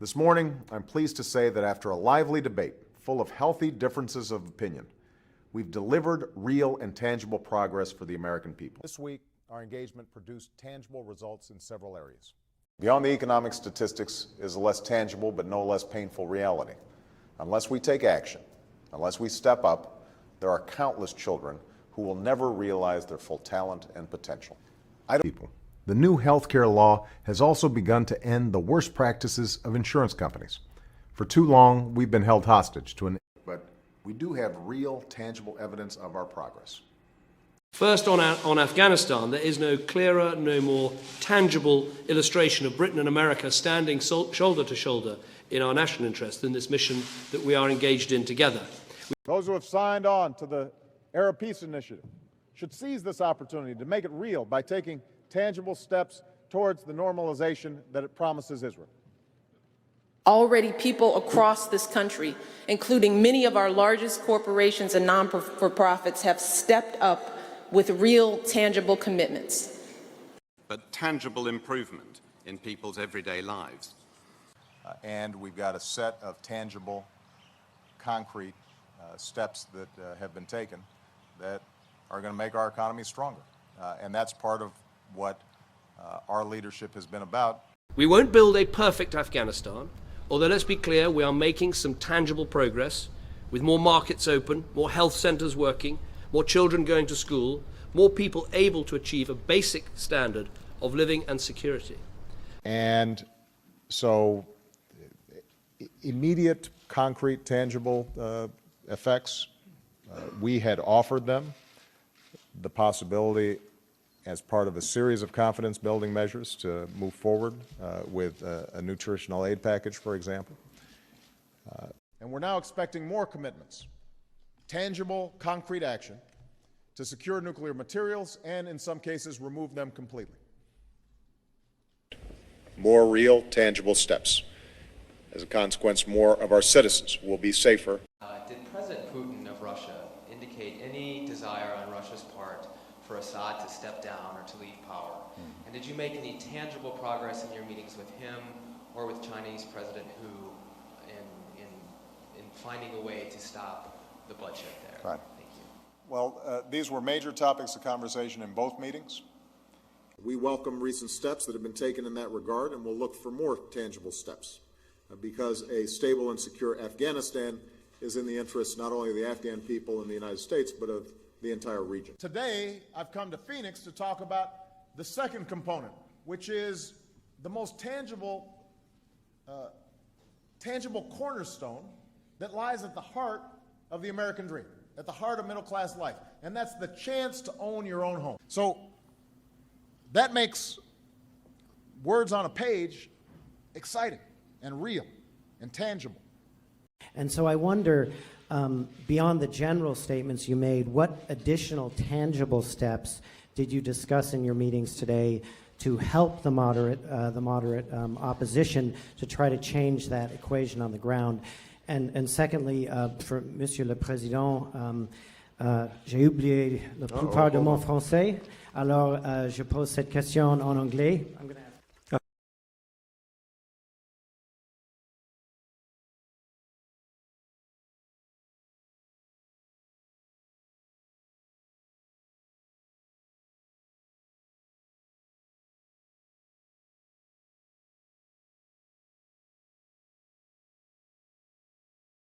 This morning, I'm pleased to say that after a lively debate, full of healthy differences of opinion, we've delivered real and tangible progress for the American people. This week, our engagement produced tangible results in several areas. Beyond the economic statistics is a less tangible but no less painful reality. Unless we take action, unless we step up, there are countless children who will never realize their full talent and potential. The new health care law has also begun to end the worst practices of insurance companies. For too long, we've been held hostage to but we do have real, tangible evidence of our progress. First, on Afghanistan, there is no clearer, no more tangible illustration of Britain and America standing shoulder to shoulder in our national interest than this mission that we are engaged in together. Those who have signed on to the Arab Peace Initiative should seize this opportunity to make it real by taking tangible steps towards the normalization that it promises Israel. Already, people across this country, including many of our largest corporations and non-for-profits, have stepped up with real, tangible commitments. But tangible improvement in people's everyday lives. And we've got a set of tangible, concrete steps that have been taken that are going to make our economy stronger. And that's part of what our leadership has been about. We won't build a perfect Afghanistan, although let's be clear, we are making some tangible progress with more markets open, more health centers working, more children going to school, more people able to achieve a basic standard of living and security. And so immediate, concrete, tangible effects, we had offered them the possibility as part of a series of confidence-building measures to move forward with a nutritional aid package, for example. And we're now expecting more commitments, tangible, concrete action to secure nuclear materials and, in some cases, remove them completely. More real, tangible steps. As a consequence, more of our citizens will be safer. Did President Putin of Russia indicate any desire on Russia's part for Assad to step down or to leave power? And did you make any tangible progress in your meetings with him or with Chinese President Hu in finding a way to stop the bloodshed there? Right. Thank you. Well, these were major topics of conversation in both meetings. We welcome recent steps that have been taken in that regard, and we'll look for more tangible steps because a stable and secure Afghanistan is in the interest not only of the Afghan people in the United States, but of the entire region. Today, I've come to Phoenix to talk about the second component, which is the most tangible cornerstone that lies at the heart of the American dream, at the heart of middle-class life, and that's the chance to own your own home. So that makes words on a page exciting and real and tangible. And so I wonder, beyond the general statements you made, what additional tangible steps did you discuss in your meetings today to help the moderate opposition to try to change that equation on the ground? And secondly, for Monsieur le Président, j'ai oublié la plupart de mon français, alors je pose cette question en anglais. I'm gonna